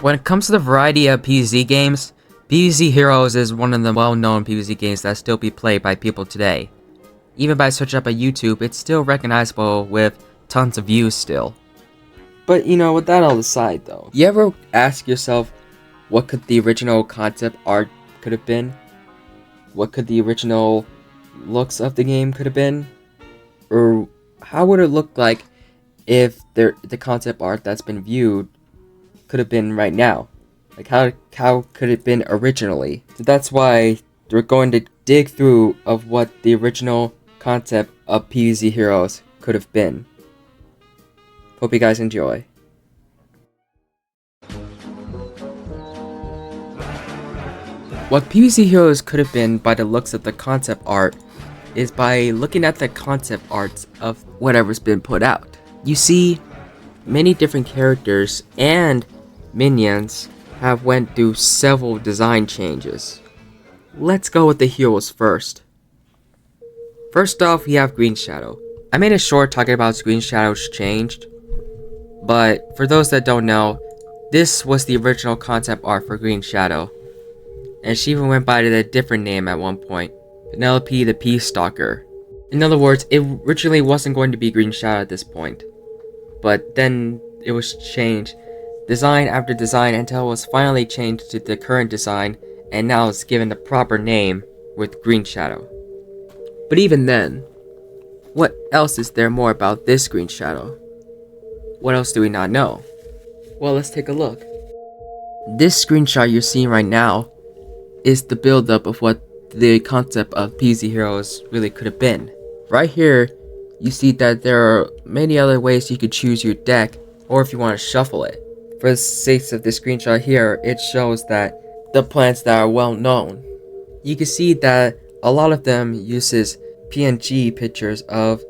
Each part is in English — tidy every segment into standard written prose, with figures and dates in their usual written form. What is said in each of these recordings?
When it comes to the variety of PvZ games, PvZ Heroes is one of the well-known PvZ games that still be played by people today. Even by searching up on YouTube, it's still recognizable with tons of views still. But with that all aside though, you ever ask yourself, what could the original concept art could have been? What could the original looks of the game could have been? Or how would it look like if the concept art that's been viewed could have been right now? Like how could it been originally? So that's why we're going to dig through of what the original concept of PvZ Heroes could have been. Hope you guys enjoy. What PvZ Heroes could have been by the looks of the concept art is by looking at the concept arts of whatever's been put out. You see, many different characters and minions have went through several design changes. Let's go with the heroes first. First off, we have Green Shadow. I made a short talking about Green Shadow's changed, but for those that don't know, this was the original concept art for Green Shadow, and she even went by a different name at one point, Penelope the Peace Stalker. In other words, it originally wasn't going to be Green Shadow at this point, but then it was changed design after design until it was finally changed to the current design, and now it's given the proper name with Green Shadow. But even then, what else is there more about this Green Shadow? What else do we not know? Well, let's take a look. This screenshot you're seeing right now is the build-up of what the concept of PvZ Heroes really could have been. Right here, you see that there are many other ways you could choose your deck, or if you want to shuffle it. For the sake of this screenshot here, it shows that the plants that are well known. You can see that a lot of them uses PNG pictures of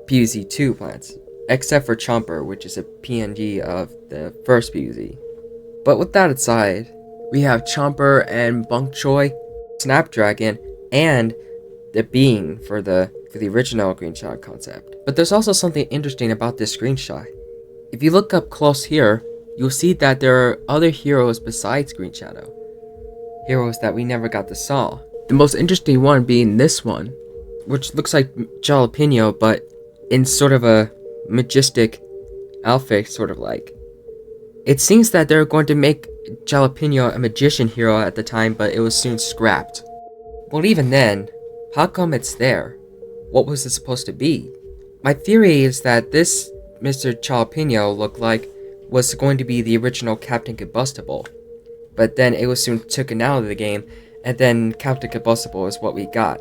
PvZ2 plants, except for Chomper, which is a PNG of the first PvZ. But with that aside, we have Chomper and Bunk Choi, Snapdragon, and the Bean for the original screenshot concept. But there's also something interesting about this screenshot. If you look up close here, you'll see that there are other heroes besides Green Shadow. Heroes that we never got to saw. The most interesting one being this one, which looks like Jalapeno, but in sort of a majestic outfit, sort of like. It seems that they're going to make Jalapeno a magician hero at the time, but it was soon scrapped. Well, even then, how come it's there? What was it supposed to be? My theory is that this Mr. Jalapeno looked like was going to be the original Captain Combustible, but then it was soon taken out of the game, and then Captain Combustible is what we got.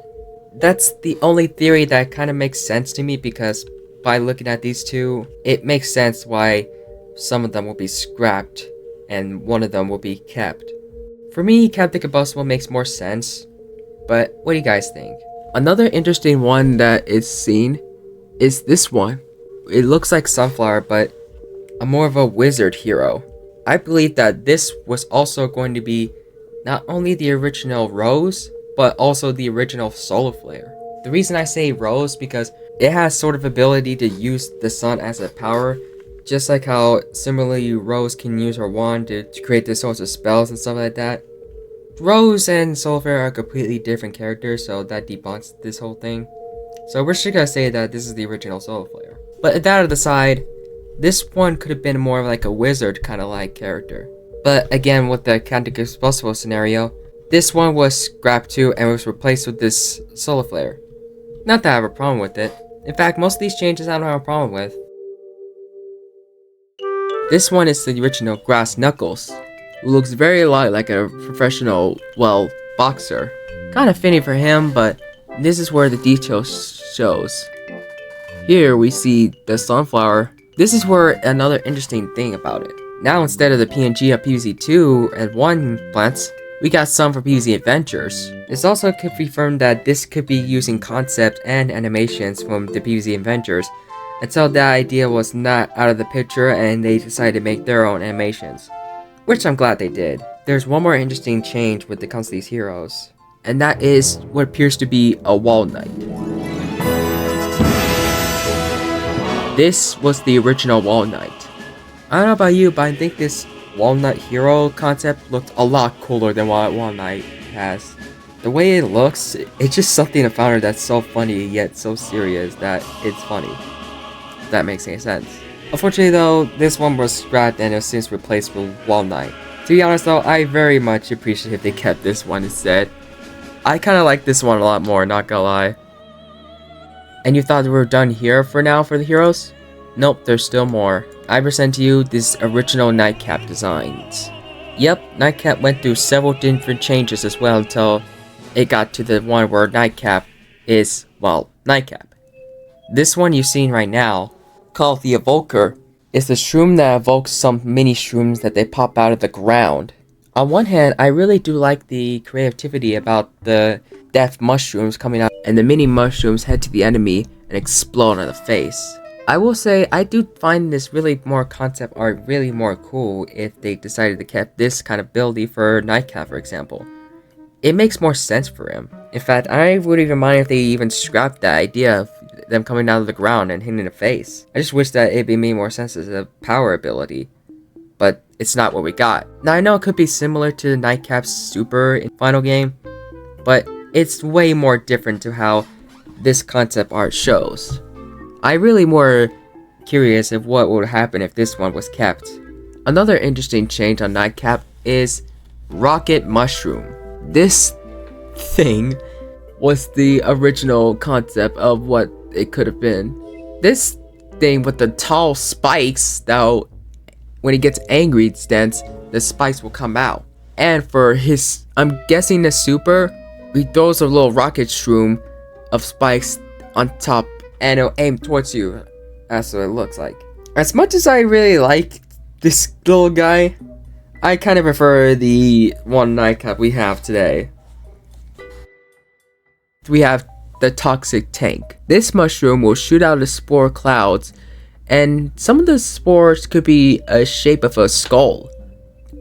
That's the only theory that kind of makes sense to me, because by looking at these two, it makes sense why some of them will be scrapped and one of them will be kept. For me, Captain Combustible makes more sense, but what do you guys think? Another interesting one that is seen is this one. It looks like Sunflower, but a more of a wizard hero. I believe that this was also going to be not only the original Rose, but also the original Solar Flare. The reason I say Rose because it has sort of ability to use the sun as a power, just like how similarly Rose can use her wand to create the sorts of spells and stuff like that. Rose and Solar Flare are completely different characters, so that debunks this whole thing. So we're just gonna say that this is the original Solar Flare. But that aside, this one could have been more of like a wizard kind of like character. But again, with the Captain Combustible scenario, this one was scrapped too and was replaced with this Solar Flare. Not that I have a problem with it. In fact, most of these changes I don't have a problem with. This one is the original Grass Knuckles, who looks very a lot like a professional, boxer. Kind of fitting for him, but this is where the detail shows. Here we see the Sunflower. This is where another interesting thing about it. Now instead of the PNG of PvZ2 and 1 plants, we got some for PvZ Adventures. This also could confirm that this could be using concept and animations from the PvZ Adventures, until that idea was not out of the picture and they decided to make their own animations. Which I'm glad they did. There's one more interesting change when it comes to these heroes, and that is what appears to be a Wall Knight. This was the original Wall Knight. I don't know about you, but I think this Walnut Hero concept looked a lot cooler than what Walnut has. The way it looks, it's just something about it that's so funny yet so serious that it's funny. If that makes any sense. Unfortunately though, this one was scrapped and has since replaced with Walnut. To be honest though, I very much appreciate if they kept this one instead. I kinda like this one a lot more, not gonna lie. And you thought we were done here for now for the heroes? Nope, there's still more. I present to you this original Nightcap designs. Yep, Nightcap went through several different changes as well until it got to the one where Nightcap is, well, Nightcap. This one you've seen right now, called the Evoker, is the shroom that evokes some mini shrooms that they pop out of the ground. On one hand, I really do like the creativity about the death mushrooms coming out and the mini mushrooms head to the enemy and explode on the face. I will say I do find this really more concept art really more cool if they decided to keep this kind of ability for Nightcap, for example. It makes more sense for him. In fact, I wouldn't even mind if they even scrapped that idea of them coming out of the ground and hitting the face. I just wish that it made more sense as a power ability. But it's not what we got. Now I know it could be similar to Nightcap's super in final game, but it's way more different to how this concept art shows. I'm really more curious of what would happen if this one was kept. Another interesting change on Nightcap is Rocket Mushroom. This thing was the original concept of what it could have been. This thing with the tall spikes that when he gets angry stance, the spikes will come out. And for his, I'm guessing the super, he throws a little rocket shroom of spikes on top and it'll aim towards you. That's what it looks like. As much as I really like this little guy, I kind of prefer the one Nightcap we have today. We have the Toxic Tank. This mushroom will shoot out the spore clouds, and some of the spores could be a shape of a skull.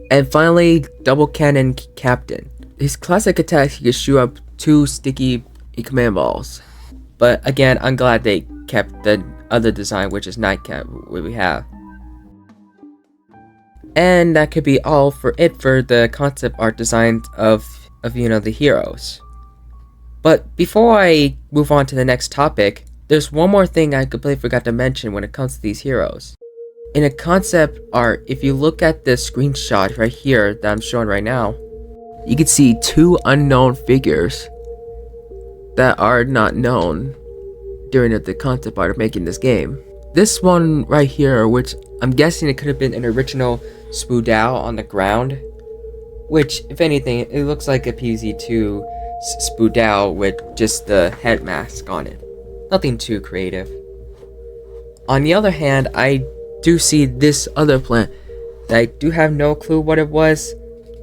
And finally, Double Cannon Captain. His classic attack, he can shoot up 2 sticky command balls. But again, I'm glad they kept the other design, which is Nightcap, what we have. And that could be all for it for the concept art designs of the heroes. But before I move on to the next topic, there's one more thing I completely forgot to mention when it comes to these heroes. In a concept art, if you look at the screenshot right here that I'm showing right now, you can see 2 unknown figures that are not known during the concept art of making this game. This one right here, which I'm guessing it could have been an original Spoodao on the ground, which, if anything, it looks like a PZ2 Spoodao with just the head mask on it. Nothing too creative. On the other hand, I do see this other plant that I do have no clue what it was.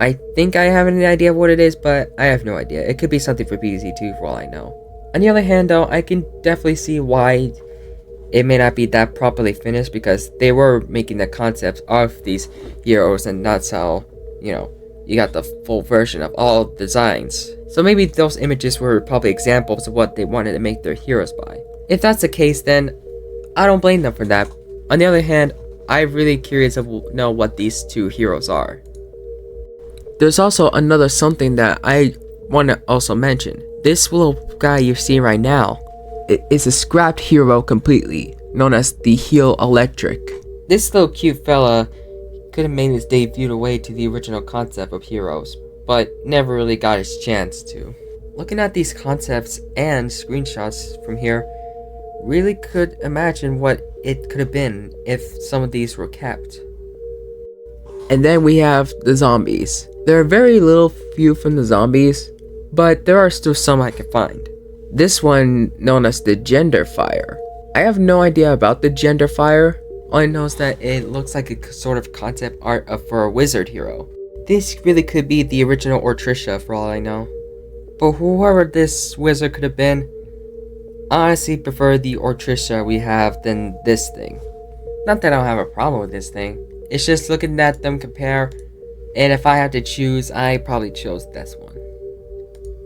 I think I have an idea of what it is, but I have no idea. It could be something for PZ2 for all I know. On the other hand though, I can definitely see why it may not be that properly finished, because they were making the concepts of these heroes and that's how, you got the full version of all designs. So maybe those images were probably examples of what they wanted to make their heroes by. If that's the case, then I don't blame them for that. On the other hand, I'm really curious to know what these 2 heroes are. There's also another something that I want to also mention. This little guy you're seeing right now, it is a scrapped hero completely, known as the Heel Electric. This little cute fella could have made his debut away to the original concept of heroes, but never really got his chance to. Looking at these concepts and screenshots from here, really could imagine what it could have been if some of these were kept. And then we have the zombies. There are very little few from the zombies, but there are still some I can find. This one, known as the Gender Fire. I have no idea about the Gender Fire. All I know is that it looks like a sort of concept art for a wizard hero. This really could be the original Ortricia for all I know. But whoever this wizard could have been, I honestly prefer the Ortricia we have than this thing. Not that I don't have a problem with this thing. It's just looking at them compare, and if I had to choose, I probably chose this one.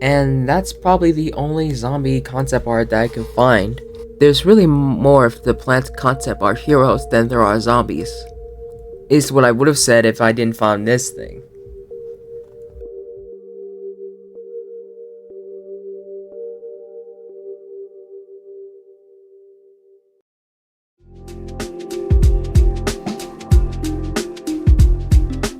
And that's probably the only zombie concept art that I can find. There's really more of the plant concept art heroes than there are zombies. is what I would have said if I didn't find this thing.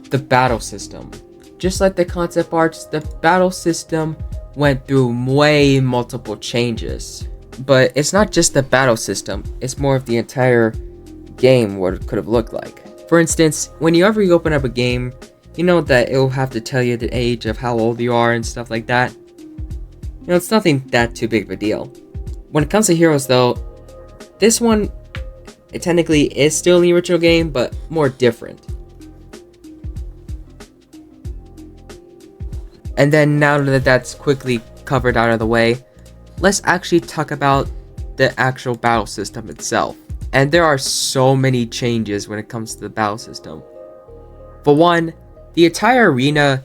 The battle system. Just like the concept arts, the battle system went through way multiple changes. But it's not just the battle system, it's more of the entire game, what it could have looked like. For instance, whenever you open up a game, you know that it will have to tell you the age of how old you are and stuff like that. You know, it's nothing that too big of a deal. When it comes to heroes though, this one, it technically is still the original game, but more different. And then now that that's quickly covered out of the way, let's actually talk about the actual battle system itself. And there are so many changes when it comes to the battle system. For one, the entire arena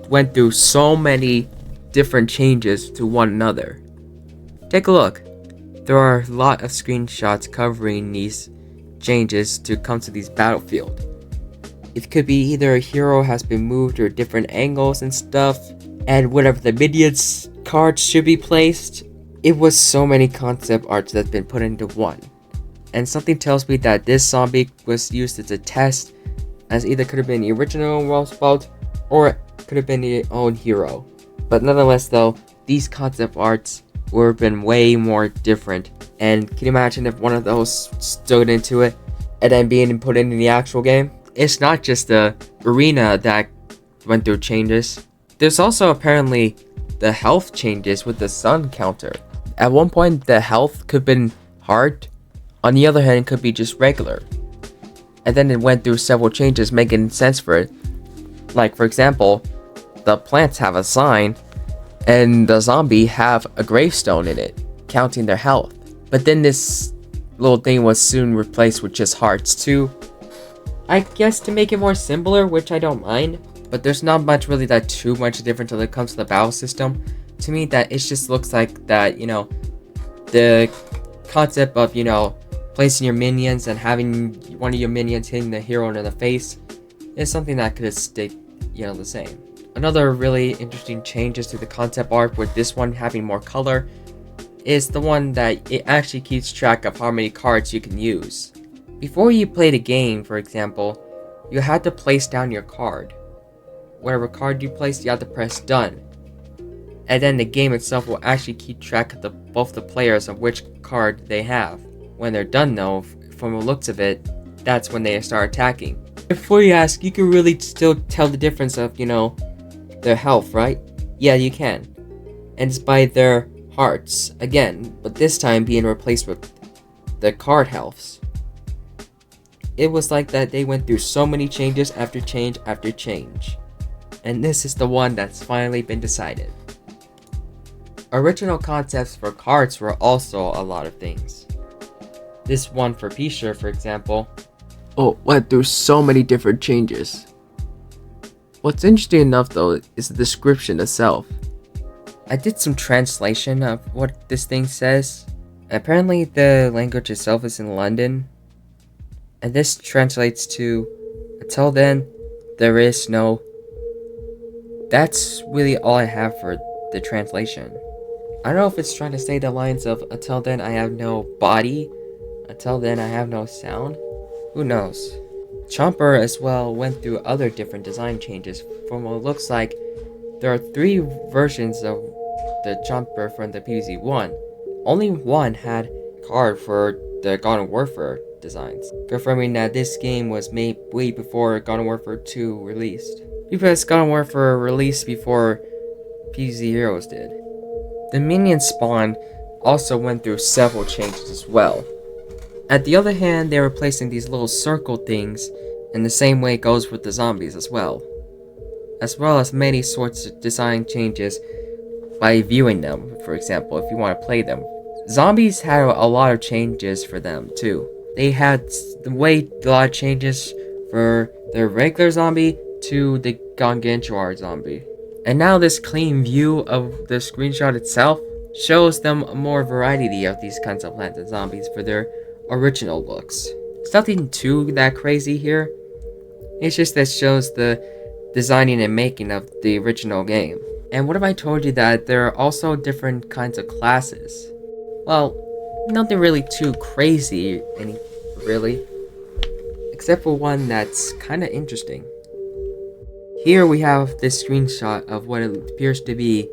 went through so many different changes to one another. Take a look. There are a lot of screenshots covering these changes to come to these battlefield. It could be either a hero has been moved or different angles and stuff, and whatever the minions cards should be placed. It was so many concept arts that's been put into one. And something tells me that this zombie was used as a test, as either could have been the original Roswell or it could have been the own hero. But nonetheless though, these concept arts would have been way more different. And can you imagine if one of those stood into it and then being put into the actual game? It's not just the arena that went through changes. There's also apparently the health changes with the sun counter. At one point the health could have been hard, on the other hand it could be just regular. And then it went through several changes making sense for it. Like for example, the plants have a sign and the zombie have a gravestone in it, counting their health. But then this little thing was soon replaced with just hearts too. I guess to make it more simpler, which I don't mind. But there's not much really that too much different when it comes to the battle system. To me, that it just looks like that, you know, the concept of, you know, placing your minions and having one of your minions hitting the hero in the face is something that could have stayed, you know, the same. Another really interesting changes to the concept art with this one having more color is the one that it actually keeps track of how many cards you can use. Before you play the game, for example, you had to place down your card. Whatever card you place, you have to press done. And then the game itself will actually keep track of both the players of which card they have. When they're done though, from the looks of it, that's when they start attacking. Before you ask, you can really still tell the difference of, you know, their health, right? Yeah, you can. And it's by their hearts, again, but this time being replaced with the card healths. It was like that they went through so many changes after change after change. And this is the one that's finally been decided. Original concepts for cards were also a lot of things. This one for P-shirt, for example, went through so many different changes. What's interesting enough though is the description itself. I did some translation of what this thing says. Apparently the language itself is in London. And this translates to, until then, there is no. That's really all I have for the translation. I don't know if it's trying to say the lines of, until then I have no body, until then I have no sound. Who knows? Chomper as well went through other different design changes. From what it looks like, there are 3 versions of the Chomper from the PvZ1. Only one had card for the Garden Warfare designs, confirming that this game was made way before Garden Warfare 2 released. Because Garden Warfare released before PvZ Heroes did. The minion spawn also went through several changes as well. At the other hand, they were placing these little circle things, and the same way it goes with the zombies as well as many sorts of design changes by viewing them. For example, if you want to play them, zombies had a lot of changes for them too. They had a lot of changes for their regular zombie to the Gargantuar zombie. And now this clean view of the screenshot itself shows them a more variety of these kinds of planted zombies for their original looks. It's nothing too that crazy here, It's just that shows the designing and making of the original game. And what if I told you that there are also different kinds of classes? Well, nothing really too crazy, really, except for one that's kind of interesting. Here we have this screenshot of what it appears to be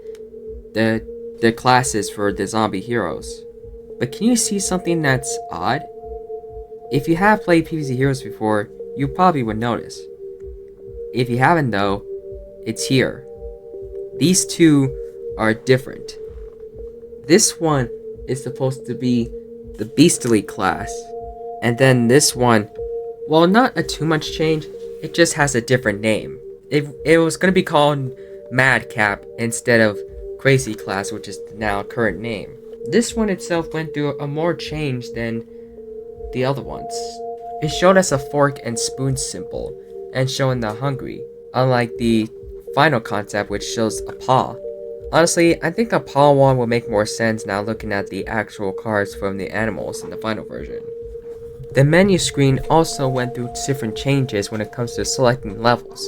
the classes for the zombie heroes. But can you see something that's odd? If you have played PvZ Heroes before, you probably would notice. If you haven't though, it's here. These two are different. This one is supposed to be the Beastly class. And then this one, well, not a too much change, it just has a different name. It was going to be called Madcap instead of Crazy class, which is now current name. This one itself went through a more change than the other ones. It showed us a fork and spoon symbol and showing the hungry, unlike the final concept which shows a paw. Honestly, I think the paw one will make more sense now looking at the actual cards from the animals in the final version. The menu screen also went through different changes when it comes to selecting levels.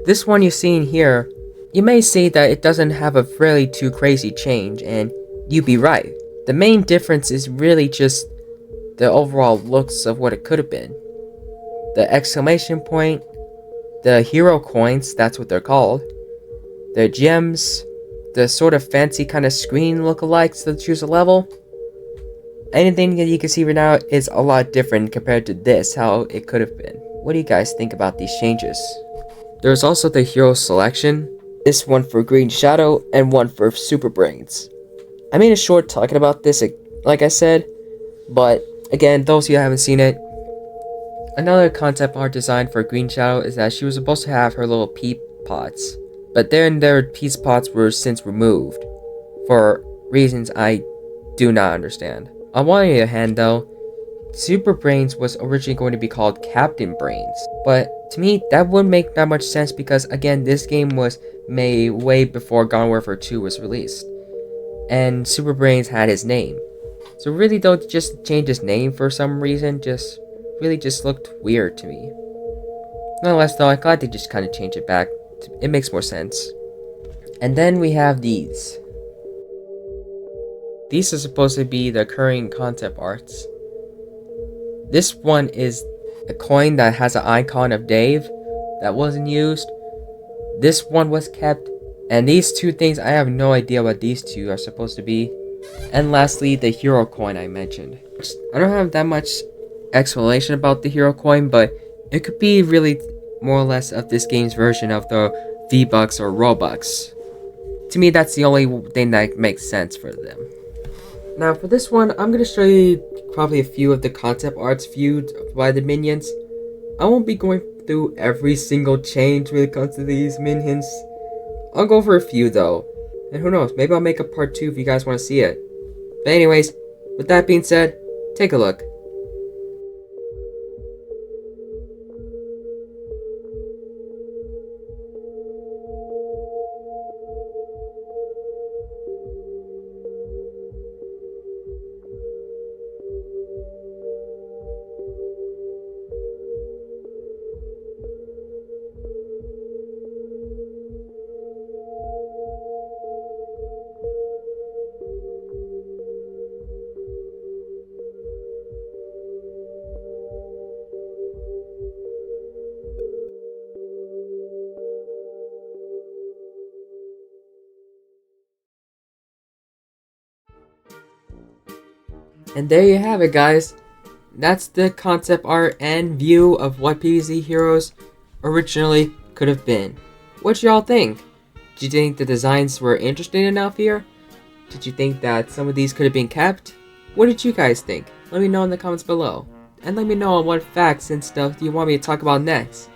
This one you're seeing here, you may see that it doesn't have a really too crazy change, and you'd be right. The main difference is really just the overall looks of what it could have been. The exclamation point, the hero coins, that's what they're called, the gems, the sort of fancy kind of screen lookalikes to choose a level. Anything that you can see right now is a lot different compared to this, how it could have been. What do you guys think about these changes? There's also the hero selection, this one for Green Shadow and one for Super Brains. I made a short talking about this, like I said, but again, those of you who haven't seen it, another concept art design for Green Shadow is that she was supposed to have her little peep pots, but then their peace pots were since removed, for reasons I do not understand. On one hand though, Super Brains was originally going to be called Captain Brains, but to me that wouldn't make that much sense because again this game was made way before Garden Warfare 2 was released, and Super Brains had his name. So really though, to just change his name for some reason just looked weird to me. Nonetheless though, I'm glad they just kind of changed it back. It makes more sense. And then we have these. These are supposed to be the current concept arts. This one is a coin that has an icon of Dave that wasn't used. This one was kept. And these two things, I have no idea what these two are supposed to be. And lastly, the hero coin I mentioned. I don't have that much explanation about the hero coin, but it could be really more or less of this game's version of the V-Bucks or Robux. To me, that's the only thing that makes sense for them. Now for this one, I'm going to show you probably a few of the concept arts viewed by the minions. I won't be going through every single change when it comes to these minions. I'll go for a few though. And who knows, maybe I'll make a part 2 if you guys want to see it. But anyways, with that being said, take a look. And there you have it, guys. That's the concept art and view of what PvZ Heroes originally could have been. What y'all think? Did you think the designs were interesting enough here? Did you think that some of these could have been kept? What did you guys think? Let me know in the comments below. And let me know on what facts and stuff you want me to talk about next.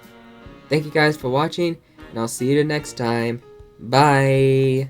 Thank you guys for watching, and I'll see you the next time. Bye!